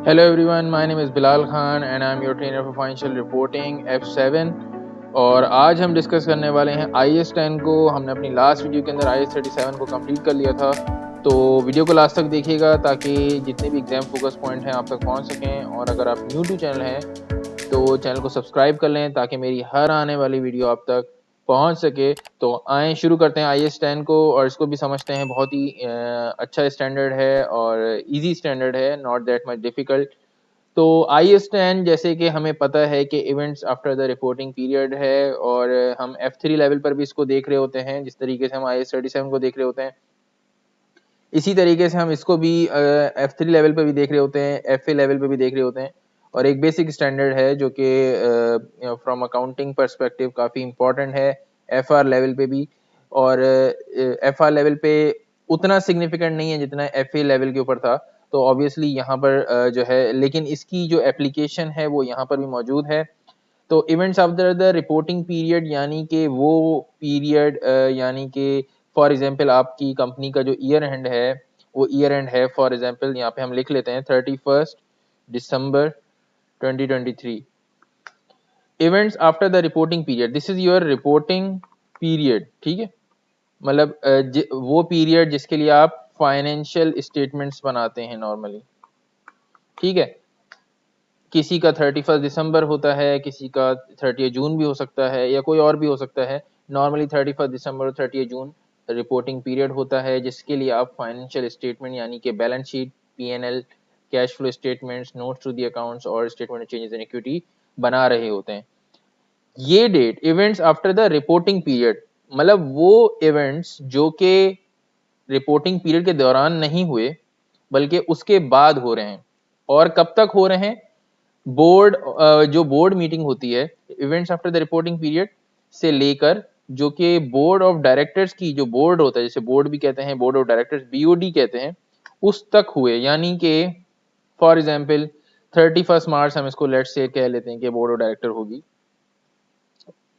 Hello everyone, my name is Bilal Khan and I am your trainer for financial reporting F7। और आज हम discuss करने वाले हैं IAS 10 को। हमने अपनी लास्ट वीडियो के अंदर IAS 37 को कंप्लीट कर लिया था, तो वीडियो को लास्ट तक देखिएगा ताकि जितने भी एग्जाम फोकस पॉइंट हैं आप तक पहुंच सकें। और अगर आप न्यू टू चैनल हैं तो चैनल को सब्सक्राइब कर लें ताकि मेरी हर आने वाली वीडियो आप तक पहुंच सके। तो आए शुरू करते हैं IAS 10 को और इसको भी समझते हैं। बहुत ही अच्छा स्टैंडर्ड है और इजी स्टैंडर्ड है, नॉट दैट मच डिफिकल्ट। तो IAS 10 जैसे कि हमें पता है कि events after the reporting period है और हम F3 लेवल पर भी इसको देख रहे होते हैं। जिस तरीके से हम IAS 37 को देख रहे होते हैं इसी तरीके से हम इसको भी F3 लेवल पे भी देख रहे होते हैं, FA लेवल पे भी देख रहे होते हैं। और एक बेसिक स्टैंडर्ड है जो कि फ्रॉम अकाउंटिंग पर्सपेक्टिव काफ़ी इंपॉर्टेंट है, FR लेवल पे भी। और FR लेवल पे उतना सिग्निफिकेंट नहीं है जितना FA लेवल के ऊपर था। तो ऑब्वियसली यहाँ पर जो है, लेकिन इसकी जो एप्लीकेशन है वो यहाँ पर भी मौजूद है। तो events after the reporting period यानी कि वो पीरियड यानी कि फॉर एग्जांपल आपकी कंपनी का जो ईयर एंड है वो ईयर एंड है। फॉर एग्जांपल यहाँ पे हम लिख लेते हैं 31 दिसंबर 2023। Events after the reporting period, this is your reporting period, ठीक है। मतलब वो पीरियड जिसके लिए आप फाइनेंशियल स्टेटमेंट्स बनाते हैं नॉर्मली, ठीक है। किसी का 31 दिसंबर होता है, किसी का 30 जून भी हो सकता है या कोई और भी हो सकता है। नॉर्मली 31 दिसंबर और 30 जून रिपोर्टिंग पीरियड होता है जिसके लिए आप फाइनेंशियल स्टेटमेंट यानी कि balance sheet, P&L, cash flow statements, notes to the accounts और statement of changes in equity बना रहे होते हैं। ये date events after the reporting period, मतलब वो इवेंट्स जो कि रिपोर्टिंग पीरियड के दौरान नहीं हुए बल्कि उसके बाद हो रहे हैं। और कब तक हो रहे हैं? बोर्ड जो बोर्ड मीटिंग होती है events after the reporting period से लेकर जो कि बोर्ड ऑफ डायरेक्टर्स की जो बोर्ड होता है, जैसे बोर्ड भी कहते हैं, बोर्ड ऑफ डायरेक्टर्स BOD कहते हैं, उस तक हुए। यानी कि फॉर एग्जांपल 31 मार्च हम इसको लेट्स से कह लेते हैं कि बोर्ड ऑफ डायरेक्टर होगी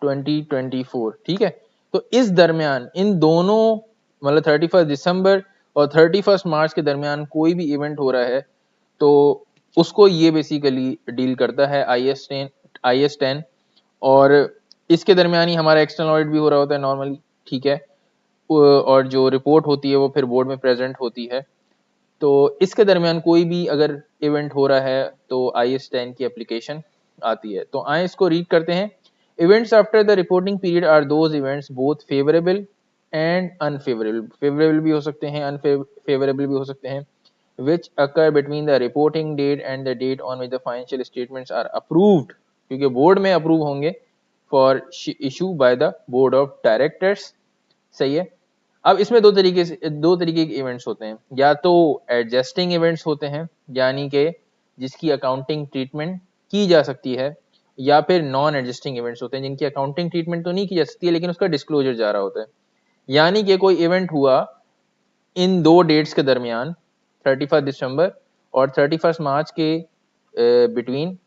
2024, ठीक है। तो इस दरमियान इन दोनों मतलब 31 दिसंबर और 31 मार्च के दरमियान कोई भी इवेंट हो रहा है तो उसको ये बेसिकली डील करता है IAS 10। और इसके दरमियान ही हमारा एक्सटर्नल ऑडिट भी हो रहा होता है नॉर्मली, ठीक है। और जो रिपोर्ट होती है वो फिर बोर्ड में प्रेजेंट होती है। तो इसके दरमियान कोई भी अगर इवेंट हो रहा है तो IAS 10 की एप्लीकेशन आती है। तो आए इसको रीड करते हैं। Events after the reporting period are those events both favourable and unfavourable, favourable भी हो सकते हैं, अनफेवरेबल भी हो सकते हैं, which occur between the reporting date and the date on which the financial statements are approved, क्योंकि बोर्ड में अप्रूव होंगे for issue by the board of directors, सही है। अब इसमें दो तरीके के इवेंट्स होते हैं। या तो एडजस्टिंग इवेंट्स होते हैं यानी कि जिसकी अकाउंटिंग ट्रीटमेंट की जा सकती है, या फिर नॉन एडजस्टिंग इवेंट्स होते हैं जिनकी अकाउंटिंग ट्रीटमेंट तो नहीं की जा सकती है लेकिन उसका डिस्क्लोजर जा रहा होता है। यानी कि कोई इवेंट हुआ इन दो डेट्स के दरमियान 31 दिसंबर और 31 मार्च के बिटवीन,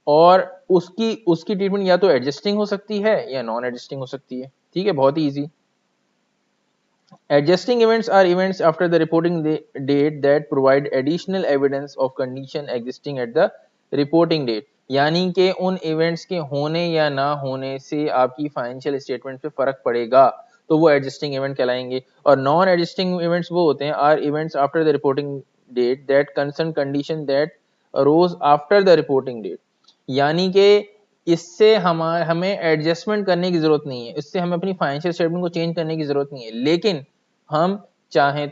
और उसकी उसकी ट्रीटमेंट या तो एडजस्टिंग हो सकती है या नॉन एडजस्टिंग हो सकती है, ठीक है। बहुत ही easy. Adjusting events are events after the reporting date that provide additional evidence of condition existing at the reporting date। यानी कि उन इवेंट्स के होने या ना होने से आपकी फाइनेंशियल स्टेटमेंट पे फर्क पड़ेगा तो वो एडजस्टिंग इवेंट कहलाएंगे। और नॉन एडजस्टिंग इवेंट्स वो होते हैं are events after the reporting date that concern condition that arose after the reporting date. यानी कि इससे हमें एडजस्टमेंट करने की जरूरत नहीं है, इससे हमें अपनी फाइनेंशियल स्टेटमेंट को चेंज करने की जरूरत नहीं है, लेकिन हम चाहें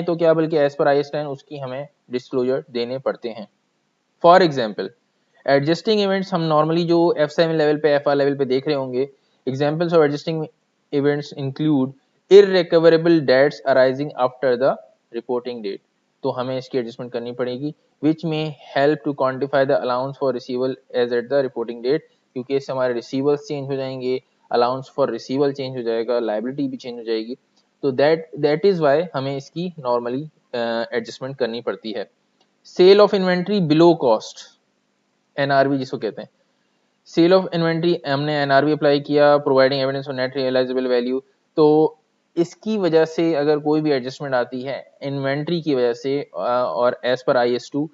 तो क्या बल्कि एज पर IAS 10 उसकी हमें डिस्क्लोजर देने पड़ते हैं। फॉर एग्जाम्पल एडजस्टिंग इवेंट्स हम नॉर्मली जो F7 लेवल पे, FR लेवल पे देख रहे होंगे। Examples of adjusting events include irrecoverable debts arising after the reporting date, तो हमें इसकी एडजस्टमेंट करनी पड़ेगी, विच में help to quantify the allowance for receivable as at the reporting date, क्योंकि इससे हमारे रिसीवर्स चेंज हो जाएंगे, अलाउंस फॉर रिसीवल चेंज हो जाएगा, लाइबिलिटी भी चेंज हो जाएगी। तो दैट इज वाई हमें इसकी नॉर्मली एडजस्टमेंट करनी पड़ती है। Sale of inventory below cost, NRV जिसको कहते हैं। सेल ऑफ इन्वेंट्री हमने NRV अप्लाई किया, providing evidence of net realisable value. तो इसकी वजह से अगर कोई भी एडजस्टमेंट आती है इन्वेंट्री की वजह से और एज पर IAS 2,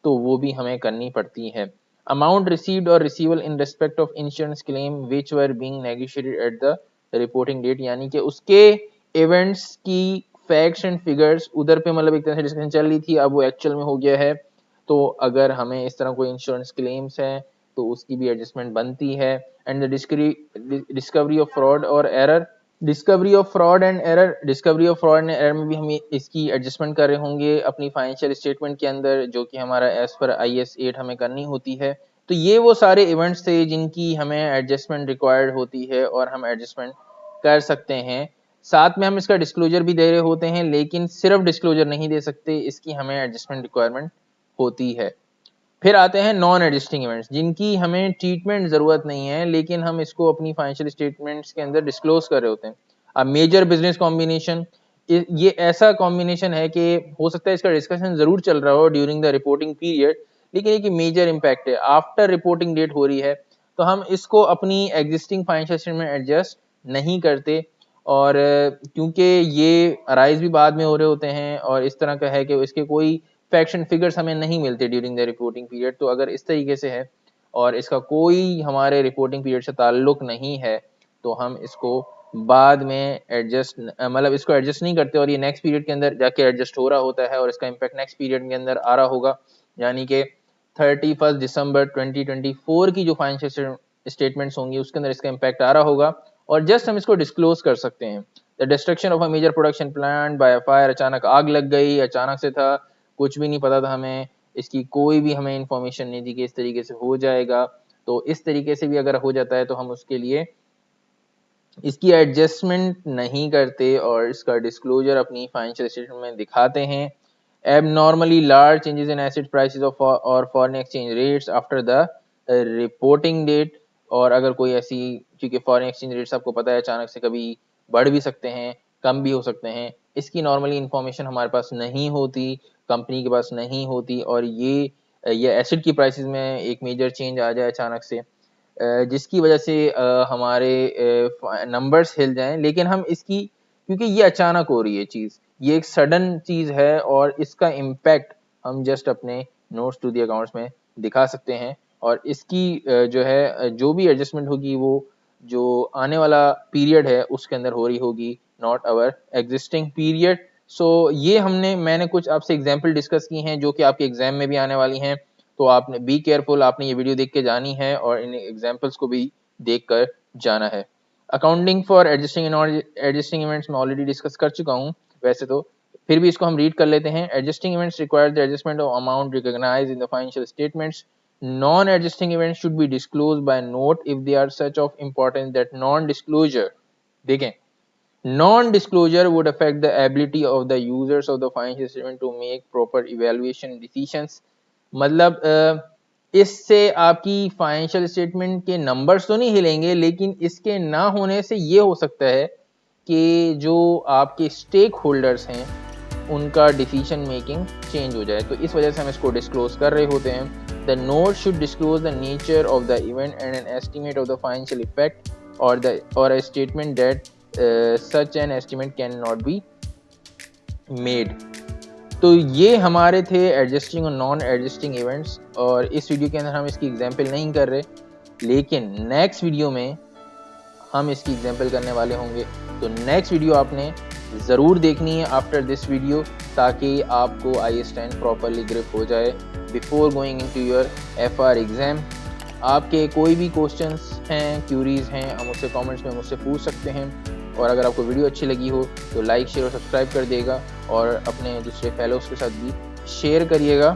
तो वो भी हमें करनी पड़ती है। अमाउंट रिसीव्ड और receivable in respect of insurance claim which were being negotiated at the reporting date, यानी कि उसके इवेंट्स की फैक्ट्स एंड फिगर्स उधर पे मतलब एक तरह से डिस्कशन चल रही थी, अब वो एक्चुअल में हो गया है। तो अगर हमें इस तरह कोई इंश्योरेंस क्लेम्स है तो उसकी भी एडजस्टमेंट बनती है। And the discovery of fraud और error, discovery of fraud and error में भी हम इसकी एडजस्टमेंट कर रहे होंगे अपनी फाइनेंशियल स्टेटमेंट के अंदर, जो कि हमारा एज पर IAS 8 हमें करनी होती है। तो ये वो सारे इवेंट्स थे जिनकी हमें एडजस्टमेंट रिक्वायर्ड होती है और हम एडजस्टमेंट कर सकते हैं। साथ में हम इसका डिस्क्लोजर भी दे रहे होते हैं, लेकिन सिर्फ डिस्क्लोजर नहीं दे सकते, इसकी हमें एडजस्टमेंट रिक्वायरमेंट होती है। फिर आते हैं नॉन एडजस्टिंग इवेंट्स, जिनकी हमें ट्रीटमेंट ज़रूरत नहीं है लेकिन हम इसको अपनी फाइनेंशियल स्टेटमेंट्स के अंदर डिस्क्लोज कर रहे होते हैं। अब मेजर बिजनेस कॉम्बिनेशन, ये ऐसा कॉम्बिनेशन है कि हो सकता है इसका डिस्कशन ज़रूर चल रहा हो ड्यूरिंग द रिपोर्टिंग पीरियड, लेकिन एक मेजर इम्पैक्ट है आफ्टर रिपोर्टिंग डेट हो रही है, तो हम इसको अपनी एग्जिस्टिंग फाइनेंशियल स्टेटमेंट में एडजस्ट नहीं करते। और क्योंकि ये अराइज भी बाद में हो रहे होते हैं और इस तरह का है कि इसके कोई फैक्ट्स एंड फिगर्स हमें नहीं मिलते ड्यूरिंग द रिपोर्टिंग पीरियड, तो अगर इस तरीके से है और इसका कोई हमारे रिपोर्टिंग पीरियड से ताल्लुक नहीं है तो हम इसको बाद में एडजस्ट मतलब इसको एडजस्ट नहीं करते और ये नेक्स्ट पीरियड के अंदर जाके एडजस्ट हो रहा होता है और इसका इम्पैक्ट नेक्स्ट पीरियड के अंदर आ रहा होगा, यानी कि 31 दिसंबर 2024 की जो फाइनेंशियल स्टेटमेंट्स होंगी उसके अंदर इसका इम्पैक्ट आ रहा होगा और जस्ट हम इसको डिस्क्लोज कर सकते हैं। The destruction of a major production plant by fire, अचानक आग लग गई, अचानक से था, कुछ भी नहीं पता था हमें, इसकी कोई भी हमें इंफॉर्मेशन नहीं थी कि इस तरीके से हो जाएगा। तो इस तरीके से भी अगर हो जाता है तो हम उसके लिए इसकी एडजस्टमेंट नहीं करते और इसका डिस्क्लोजर अपनी फाइनेंशियल स्टेटमेंट में दिखाते हैं। Abnormally large changes in asset prices of और foreign exchange rates after the reporting date, और अगर कोई ऐसी, क्योंकि फॉरेन एक्सचेंज रेट्स आपको पता है अचानक से कभी बढ़ भी सकते हैं, कम भी हो सकते हैं, इसकी नॉर्मली इंफॉर्मेशन हमारे पास नहीं होती, कंपनी के पास नहीं होती, और ये एसेट की प्राइसेस में एक मेजर चेंज आ जाए अचानक से जिसकी वजह से हमारे नंबर्स हिल जाएं, लेकिन हम इसकी, क्योंकि ये अचानक हो रही है चीज़, ये एक सडन चीज़ है और इसका इम्पैक्ट हम जस्ट अपने नोट्स टू दी अकाउंट्स में दिखा सकते हैं और इसकी जो है जो भी एडजस्टमेंट होगी वो जो आने वाला पीरियड है उसके अंदर हो रही होगी, नॉट आवर एग्जिस्टिंग पीरियड। सो ये मैंने कुछ आपसे एग्जाम्पल डिस्कस की हैं जो कि आपके एग्जाम में भी आने वाली हैं, तो आपने बी केयरफुल, आपने ये वीडियो देख के जानी है और इन एग्जाम्पल्स को भी देख कर जाना है। Accounting for adjusting and adjusting events में ऑलरेडी डिस्कस कर चुका हूँ वैसे तो, फिर भी इसको हम रीड कर लेते हैं। Adjusting events require the adjustment of amount recognised in the financial statements. Non adjusting events should be disclosed by note if they are such of importance that non disclosure, देखें, non-disclosure would affect the ability of the users of the financial statement to make proper evaluation decisions। मतलब इससे आपकी financial statement के numbers तो नहीं हिलेंगे, लेकिन इसके ना होने से ये हो सकता है कि जो आपके स्टेक होल्डर्स हैं उनका डिसीजन मेकिंग चेंज हो जाए, तो इस वजह से हम इसको डिस्क्लोज कर रहे होते हैं। The note should disclose the nature of the event and an estimate of the financial effect और a statement that such an estimate can not be made. तो ये हमारे थे एडजस्टिंग और नॉन एडजस्टिंग इवेंट्स, और इस वीडियो के अंदर हम इसकी एग्जाम्पल नहीं कर रहे, लेकिन नेक्स्ट वीडियो में हम इसकी एग्जाम्पल करने वाले होंगे। तो नेक्स्ट वीडियो आपने ज़रूर देखनी है आफ्टर दिस वीडियो, ताकि आपको IAS 10 प्रॉपरली ग्रिप हो जाए before going into your FR exam. आपके कोई भी क्वेश्चंस हैं, क्यूरीज हैं, हम उससे कमेंट्स में मुझसे पूछ सकते हैं, और अगर आपको वीडियो अच्छी लगी हो तो लाइक, शेयर और सब्सक्राइब कर देगा और अपने दूसरे फेलोज के साथ भी शेयर करिएगा।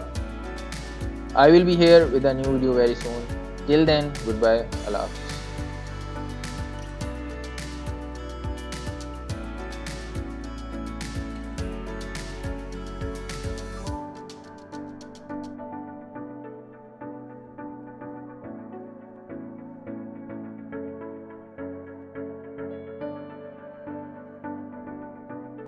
I will be here with a new video very soon. Till then, goodbye, अल्लाह हाफ़िज़।